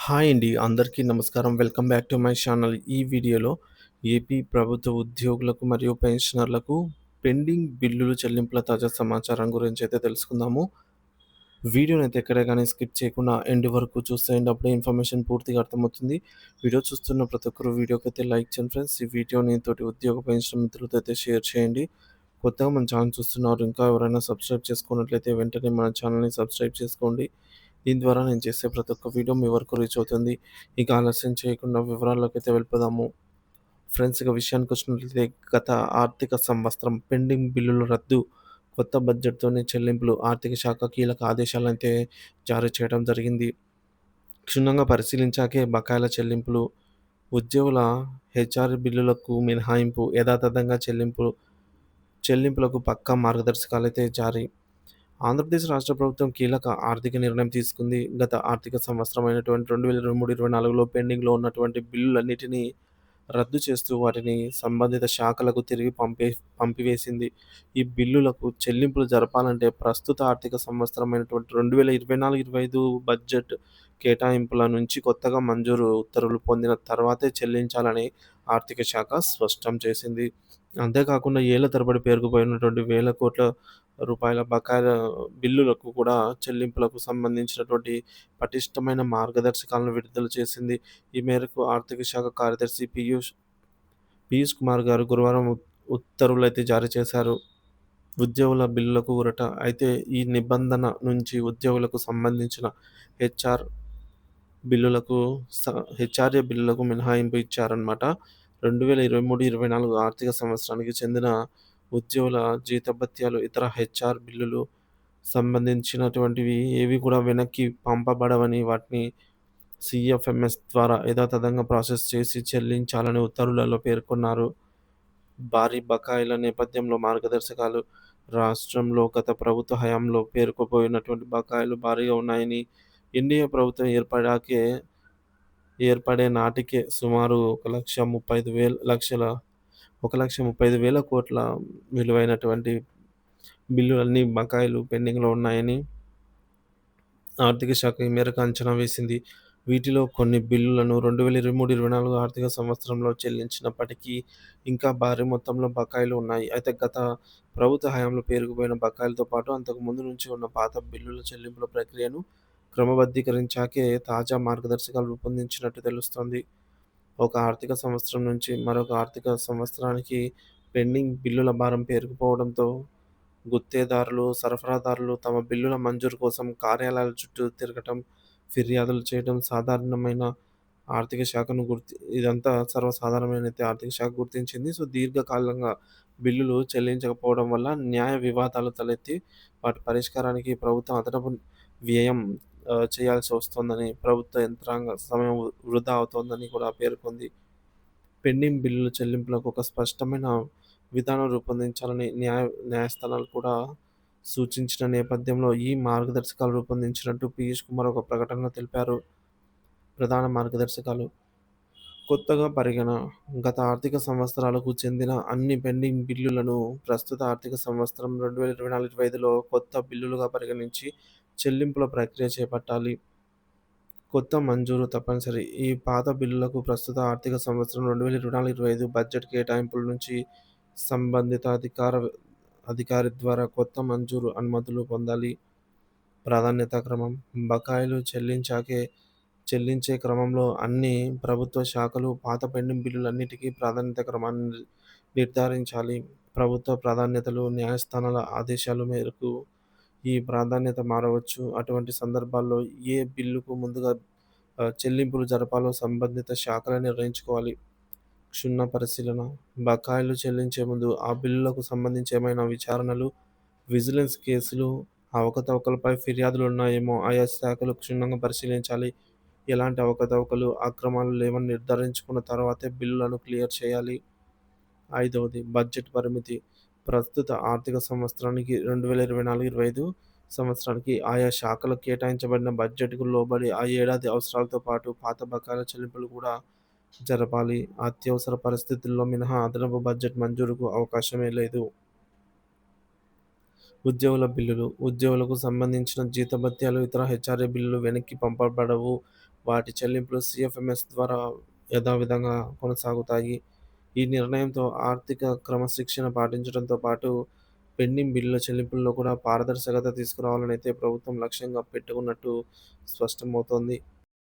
Hi అండి. అందరికీ నమస్కారం. Welcome back to my channel. ఈ వీడియోలో ఏపీ ప్రభుత్వ ఉద్యోగులకు మరియు పెన్షనర్లకు పెండింగ్ బిల్లులు చెల్లింపుల తాజా సమాచారం గురించైతే తెలుసుకుందాము. వీడియోనైతే ఎక్కడ గాని స్కిప్ చేయకుండా ఎండ్ వరకు చూసేయండి. అప్పుడే ఇన్ఫర్మేషన్ పూర్తిగా అర్థమవుతుంది. వీడియో చూస్తున్న ప్రతి ఒక్కరు వీడియోకైతే లైక్ చేయండి ఫ్రెండ్స్. ఈ వీడియోని తోటి ఉద్యోగ పెన్షన్ మిత్రులతో అయితే షేర్ చేయండి. కొత్తగా మన ఛానల్ చూస్తున్నారు. ఇంకా ఎవరైనా సబ్స్క్రైబ్ చేసుకున్నట్లయితే వెంటనే మన ఛానల్‌ని సబ్స్క్రైబ్ చేసుకోండి. దీని ద్వారా నేను చేసే ప్రతి ఒక్క వీడియో మీ వరకు రీచ్ అవుతుంది. ఇక ఆలస్యం చేయకుండా వివరాల్లోకైతే వెళ్ళిపోదాము. ఫ్రెండ్స్ ఇక విషయానికొచ్చినట్లయితే గత ఆర్థిక సంవత్సరం పెండింగ్ బిల్లుల రద్దు, కొత్త బడ్జెట్‌తోనే చెల్లింపులు ఆర్థిక శాఖ కీలక ఆదేశాలనైతే జారీ చేయడం జరిగింది. క్షుణ్ణంగా పరిశీలించాకే బకాయిల చెల్లింపులు, ఉద్యోగుల హెచ్ఆర్ బిల్లులకు మినహాయింపు, యథాతథంగా చెల్లింపులకు పక్కా మార్గదర్శకాలైతే జారీ. ఆంధ్రప్రదేశ్ రాష్ట్ర ప్రభుత్వం కీలక ఆర్థిక నిర్ణయం తీసుకుంది. గత ఆర్థిక సంవత్సరం అయినటువంటి 2023, 24లో పెండింగ్‌లో ఉన్నటువంటి బిల్లులన్నిటినీ రద్దు చేస్తూ వాటిని సంబంధిత శాఖలకు తిరిగి పంపివేసింది. ఈ బిల్లులకు చెల్లింపులు జరపాలంటే ప్రస్తుత ఆర్థిక సంవత్సరం అయినటువంటి 2024, 25 బడ్జెట్ కేటాయింపుల నుంచి కొత్తగా మంజూరు ఉత్తర్వులు పొందిన తర్వాతే చెల్లించాలని ఆర్థిక శాఖ స్పష్టం చేసింది. అంతేకాకుండా ఏళ్ల తరబడి పేరుకుపోయినటువంటి వేల కోట్ల రూపాయల బకాయిల బిల్లులకు కూడా చెల్లింపులకు సంబంధించినటువంటి పటిష్టమైన మార్గదర్శకాలను విడుదల చేసింది. ఈ మేరకు ఆర్థిక శాఖ కార్యదర్శి పీయూష్ కుమార్ గారు గురువారం ఉత్తర్వులైతే జారీ చేశారు. ఉద్యోగుల బిల్లులకు ఊరట. అయితే ఈ నిబంధన నుంచి ఉద్యోగులకు సంబంధించిన హెచ్ఆర్ బిల్లులకు స హెచ్ఆర్ఏ బిల్లులకు మినహాయింపు ఇచ్చారన్నమాట. 2023, 24 ఆర్థిక సంవత్సరానికి చెందిన ఉద్యోగుల జీతభత్యాలు, ఇతర హెచ్ఆర్ బిల్లులు సంబంధించినటువంటివి ఏవి కూడా వెనక్కి పంపబడవని, వాటిని సీఎఫ్ఎంఎస్ ద్వారా యథాతథంగా ప్రాసెస్ చేసి చెల్లించాలని ఉత్తర్వులలో పేర్కొన్నారు. భారీ బకాయిల నేపథ్యంలో మార్గదర్శకాలు. రాష్ట్రంలో గత ప్రభుత్వ హయాంలో పేరుకుపోయినటువంటి బకాయిలు భారీగా ఉన్నాయని, ఎన్డీఏ ప్రభుత్వం ఏర్పడే నాటికే సుమారు 1,35,000 కోట్ల విలువైనటువంటి బిల్లులన్నీ బకాయిలు పెండింగ్‌లో ఉన్నాయని ఆర్థిక శాఖ ఈ మేరకు అంచనా వేసింది. వీటిలో కొన్ని బిల్లులను 2023, 24 ఆర్థిక సంవత్సరంలో చెల్లించినప్పటికీ ఇంకా భారీ మొత్తంలో బకాయిలు ఉన్నాయి. అయితే గత ప్రభుత్వ హయాంలో పేరుకుపోయిన బకాయిలతో పాటు అంతకు ముందు నుంచి ఉన్న పాత బిల్లుల చెల్లింపుల ప్రక్రియను క్రమబద్ధీకరించాకే తాజా మార్గదర్శకాలు రూపొందించినట్టు తెలుస్తోంది. ఒక ఆర్థిక సంవత్సరం నుంచి మరొక ఆర్థిక సంవత్సరానికి పెండింగ్ బిల్లుల భారం పేరుకుపోవడంతో గుత్తేదారులు, సరఫరాదారులు తమ బిల్లుల మంజూరు కోసం కార్యాలయాల చుట్టూ తిరగటం, ఫిర్యాదులు చేయడం సాధారణమైన ఆర్థిక శాఖను ఇదంతా సర్వసాధారణమైనైతే ఆర్థిక శాఖ గుర్తించింది. సో, దీర్ఘకాలంగా బిల్లులు చెల్లించకపోవడం వల్ల న్యాయ వివాదాలు తలెత్తి వాటి పరిష్కారానికి ప్రభుత్వం అదనపు వ్యయం చేయాల్సి వస్తోందని, ప్రభుత్వ యంత్రాంగ సమయం వృధా అవుతోందని కూడా పేర్కొంది. పెండింగ్ బిల్లుల చెల్లింపులకు ఒక స్పష్టమైన విధానం రూపొందించాలని న్యాయస్థానాలు కూడా సూచించిన నేపథ్యంలో ఈ మార్గదర్శకాలు రూపొందించినట్టు పీయూష్ కుమార్ ఒక ప్రకటనలో తెలిపారు. ప్రధాన మార్గదర్శకాలు. కొత్తగా గత ఆర్థిక సంవత్సరాలకు చెందిన అన్ని పెండింగ్ బిల్లులను ప్రస్తుత ఆర్థిక సంవత్సరం 2024, 25లో కొత్త బిల్లులుగా పరిగణించి చెల్లింపుల ప్రక్రియ చేపట్టాలి. కొత్త మంజూరు తప్పనిసరి. ఈ పాత బిల్లులకు ప్రస్తుత ఆర్థిక సంవత్సరం 2024, 25 బడ్జెట్ కేటాయింపుల నుంచి సంబంధిత అధికారి ద్వారా కొత్త మంజూరు అనుమతులు పొందాలి. ప్రాధాన్యతా క్రమం. బకాయిలు చెల్లించే క్రమంలో అన్ని ప్రభుత్వ శాఖలు పాత పెండింగ్ బిల్లులన్నిటికీ ప్రాధాన్యత క్రమాన్ని నిర్ధారించాలి. ప్రభుత్వ ప్రాధాన్యతలు, న్యాయస్థానాల ఆదేశాల మేరకు ఈ ప్రాధాన్యత మారవచ్చు. అటువంటి సందర్భాల్లో ఏ బిల్లుకు ముందుగా చెల్లింపులు జరపాలో సంబంధిత శాఖలే నిర్ణయించుకోవాలి. క్షుణ్ణ పరిశీలన. బకాయిలు చెల్లించే ముందు ఆ బిల్లులకు సంబంధించి ఏమైనా విచారణలు, విజిలెన్స్ కేసులు, అవకతవకలపై ఫిర్యాదులున్నాయేమో ఆయా శాఖలు క్షుణ్ణంగా పరిశీలించాలి. ఎలాంటి అవకతవకలు, అక్రమాలు లేవని నిర్ధారించుకున్న తర్వాతే బిల్లులను క్లియర్ చేయాలి. 5వది బడ్జెట్ పరిమితి. ప్రస్తుత ఆర్థిక సంవత్సరానికి 2024, 25 సంవత్సరానికి ఆయా శాఖలకు కేటాయించబడిన బడ్జెట్‌కు లోబడి ఆ ఏడాది అవసరాలతో పాటు పాత బకాయిల చెల్లింపులు కూడా జరపాలి. అత్యవసర పరిస్థితుల్లో మినహా అదనపు బడ్జెట్ మంజూరుకు అవకాశమే లేదు. ఉద్యోగుల బిల్లులు. ఉద్యోగులకు సంబంధించిన జీతభత్యాలు, ఇతర హెచ్ఆర్ఏ బిల్లులు వెనక్కి పంపబడవు. వాటి చెల్లింపులు సీఎఫ్ఎంఎస్ ద్వారా యథావిధంగా కొనసాగుతాయి. ఈ నిర్ణయంతో ఆర్థిక క్రమశిక్షణ పాటించడంతో పాటు పెండింగ్ బిల్లుల చెల్లింపుల్లో కూడా పారదర్శకత తీసుకురావాలనైతే ప్రభుత్వం లక్ష్యంగా పెట్టుకున్నట్టు స్పష్టమవుతోంది.